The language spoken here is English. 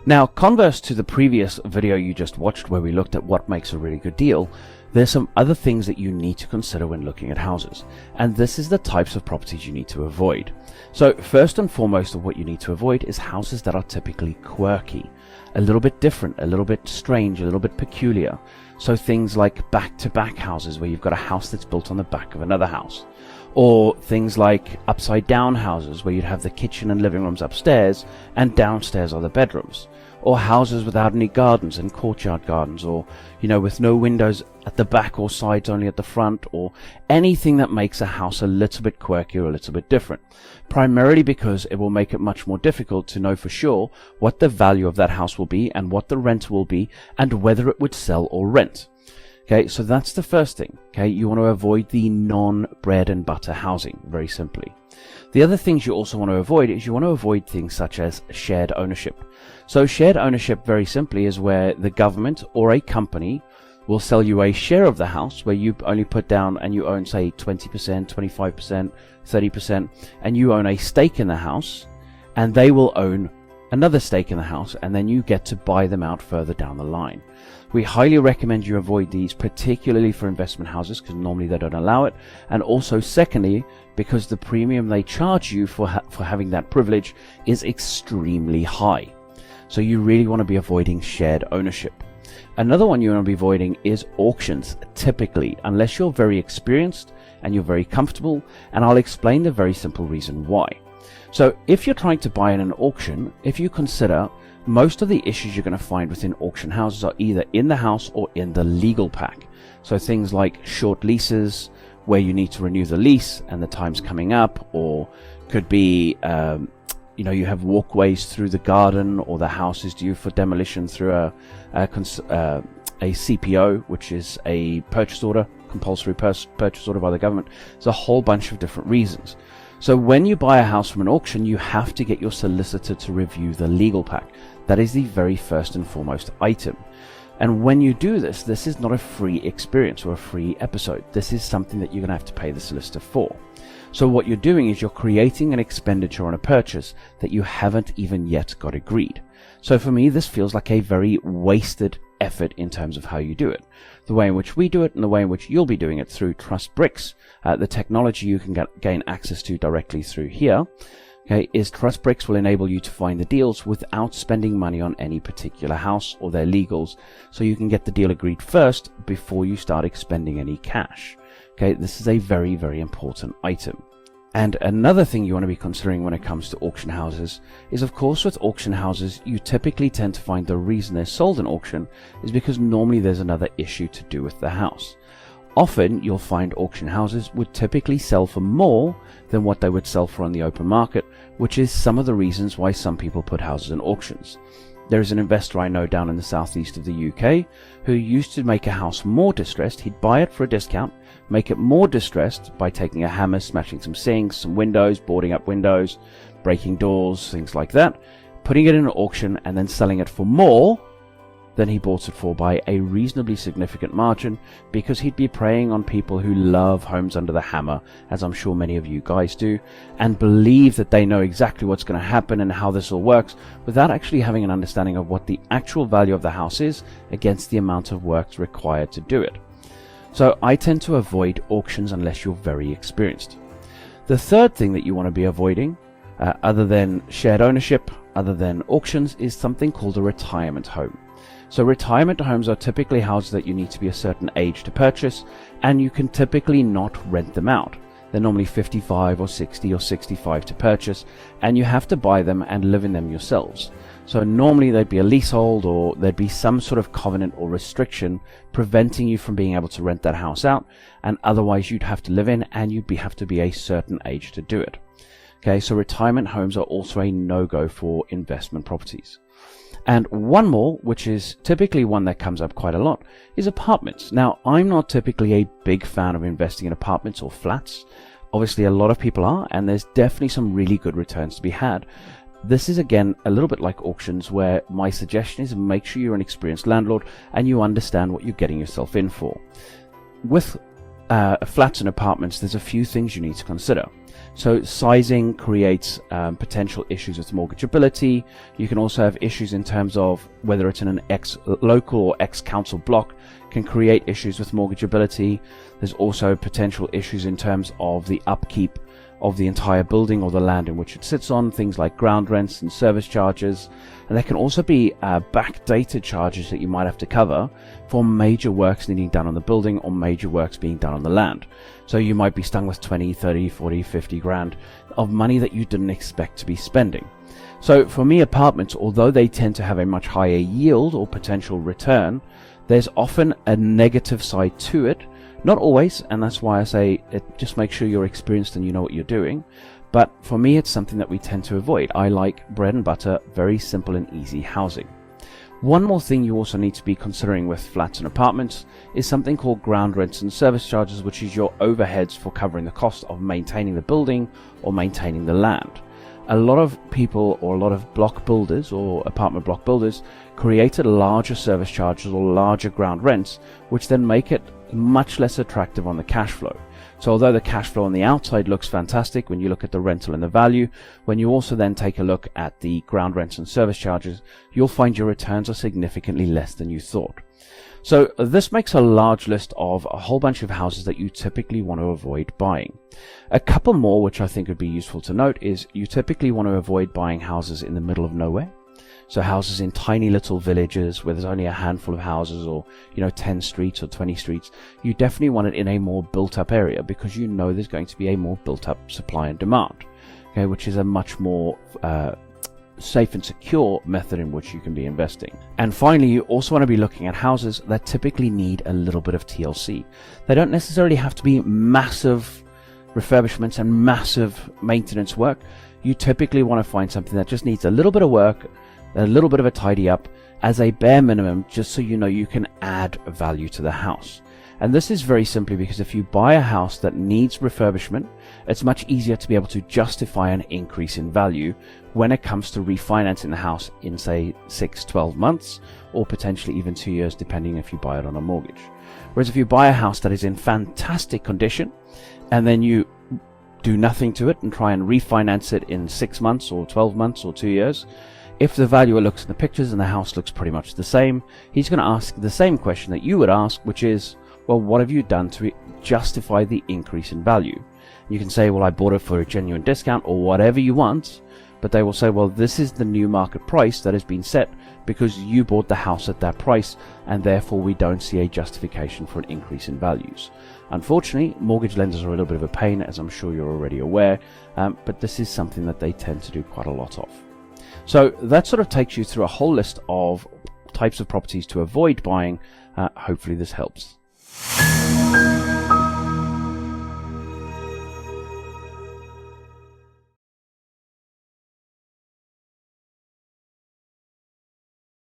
Now, converse to the previous video you just watched where we looked at what makes a really good deal, there's some other things that you need to consider when looking at houses, and this is the types of properties you need to avoid. So first and foremost of what you need to avoid is houses that are typically quirky, a little bit different, a little bit strange, a little bit peculiar. So things like back-to-back houses where you've got a house that's built on the back of another house, or things like upside-down houses where you'd have the kitchen and living rooms upstairs and downstairs are the bedrooms, or houses without any gardens and courtyard gardens, or with no windows at the back or sides, only at the front, or anything that makes a house a little bit quirky or a little bit different, primarily because it will make it much more difficult to know for sure what the value of that house will be and what the rent will be and whether it would sell or rent. Okay, so that's the first thing. Okay, you want to avoid the non-bread and butter housing, very simply. The other things you also want to avoid is you want to avoid things such as shared ownership. So shared ownership, very simply, is where the government or a company will sell you a share of the house where you only put down and you own, say, 20%, 25%, 30%, and you own a stake in the house, and they will own another stake in the house, and then you get to buy them out further down the line. We highly recommend you avoid these, particularly for investment houses, because normally they don't allow it, and also secondly because the premium they charge you for having that privilege is extremely high. So you really want to be avoiding shared ownership. Another one you want to be avoiding is auctions, typically, unless you're very experienced and you're very comfortable, and I'll explain the very simple reason why. So if you're trying to buy in an auction, if you consider most of the issues you're going to find within auction houses are either in the house or in the legal pack. So things like short leases where you need to renew the lease and the time's coming up, or could be you have walkways through the garden, or the house is due for demolition through a CPO, which is a purchase order, compulsory purchase order by the government. There's a whole bunch of different reasons. So when you buy a house from an auction, you have to get your solicitor to review the legal pack. That is the very first and foremost item. And when you do this, this is not a free experience or a free episode. This is something that you're going to have to pay the solicitor for. So what you're doing is you're creating an expenditure on a purchase that you haven't even yet got agreed. So for me, this feels like a very wasted effort in terms of how you do it. The way in which we do it and the way in which you'll be doing it through TrustBricks, the technology you can gain access to directly through here, okay, is TrustBricks will enable you to find the deals without spending money on any particular house or their legals, so you can get the deal agreed first before you start expending any cash. Okay, this is a very, very important item. And another thing you want to be considering when it comes to auction houses is, of course, with auction houses, you typically tend to find the reason they're sold in auction is because normally there's another issue to do with the house. Often you'll find auction houses would typically sell for more than what they would sell for on the open market, which is some of the reasons why some people put houses in auctions. There is an investor I know down in the southeast of the UK who used to make a house more distressed. He'd buy it for a discount, make it more distressed by taking a hammer, smashing some sinks, some windows, boarding up windows, breaking doors, things like that, putting it in an auction and then selling it for more than he bought it for by a reasonably significant margin, because he'd be preying on people who love homes under the hammer, as I'm sure many of you guys do, and believe that they know exactly what's going to happen and how this all works, without actually having an understanding of what the actual value of the house is against the amount of work required to do it. So I tend to avoid auctions unless you're very experienced. The third thing that you want to be avoiding, other than shared ownership, other than auctions, is something called a retirement home. So retirement homes are typically houses that you need to be a certain age to purchase, and you can typically not rent them out. They're normally 55 or 60 or 65 to purchase, and you have to buy them and live in them yourselves. So normally there'd be a leasehold, or there'd be some sort of covenant or restriction preventing you from being able to rent that house out, and otherwise you'd have to live in, and you'd have to be a certain age to do it. Okay, so retirement homes are also a no-go for investment properties. And one more, which is typically one that comes up quite a lot, is apartments. Now, I'm not typically a big fan of investing in apartments or flats. Obviously, a lot of people are, and there's definitely some really good returns to be had. This is, again, a little bit like auctions, where my suggestion is make sure you're an experienced landlord and you understand what you're getting yourself in for. With flats and apartments, there's a few things you need to consider. So sizing creates potential issues with mortgageability. You can also have issues in terms of whether it's in an ex-local or ex-council block, can create issues with mortgageability. There's also potential issues in terms of the upkeep of the entire building or the land in which it sits on, things like ground rents and service charges. And there can also be backdated charges that you might have to cover for major works needing done on the building or major works being done on the land. So you might be stung with 20, 30, 40, 50 grand of money that you didn't expect to be spending. So for me, apartments, although they tend to have a much higher yield or potential return, there's often a negative side to it. Not always, and that's why I say just make sure you're experienced and you know what you're doing. But for me, it's something that we tend to avoid. I like bread and butter, very simple and easy housing. One more thing you also need to be considering with flats and apartments is something called ground rents and service charges, which is your overheads for covering the cost of maintaining the building or maintaining the land. A lot of people or a lot of block builders or apartment block builders created larger service charges or larger ground rents, which then make it much less attractive on the cash flow. So although the cash flow on the outside looks fantastic when you look at the rental and the value, when you also then take a look at the ground rents and service charges, you'll find your returns are significantly less than you thought. So this makes a large list of a whole bunch of houses that you typically want to avoid buying. A couple more which I think would be useful to note is you typically want to avoid buying houses in the middle of nowhere. So houses in tiny little villages where there's only a handful of houses, or 10 streets or 20 streets. You definitely want it in a more built up area because you know there's going to be a more built up supply and demand, okay, which is a much more safe and secure method in which you can be investing. And finally, you also want to be looking at houses that typically need a little bit of TLC. They don't necessarily have to be massive refurbishments and massive maintenance work. You typically want to find something that just needs a little bit of work, a little bit of a tidy up as a bare minimum, just so you know you can add value to the house. And this is very simply because if you buy a house that needs refurbishment, it's much easier to be able to justify an increase in value when it comes to refinancing the house in, say, 6-12 months, or potentially even 2 years, depending if you buy it on a mortgage. Whereas if you buy a house that is in fantastic condition and then you do nothing to it and try and refinance it in 6 months or 12 months or 2 years, if the valuer looks at the pictures and the house looks pretty much the same, he's going to ask the same question that you would ask, which is, well, what have you done to justify the increase in value? You can say, well, I bought it for a genuine discount or whatever you want, but they will say, well, this is the new market price that has been set because you bought the house at that price, and therefore we don't see a justification for an increase in values. Unfortunately, mortgage lenders are a little bit of a pain, as I'm sure you're already aware, but this is something that they tend to do quite a lot of. So that sort of takes you through a whole list of types of properties to avoid buying. Hopefully this helps.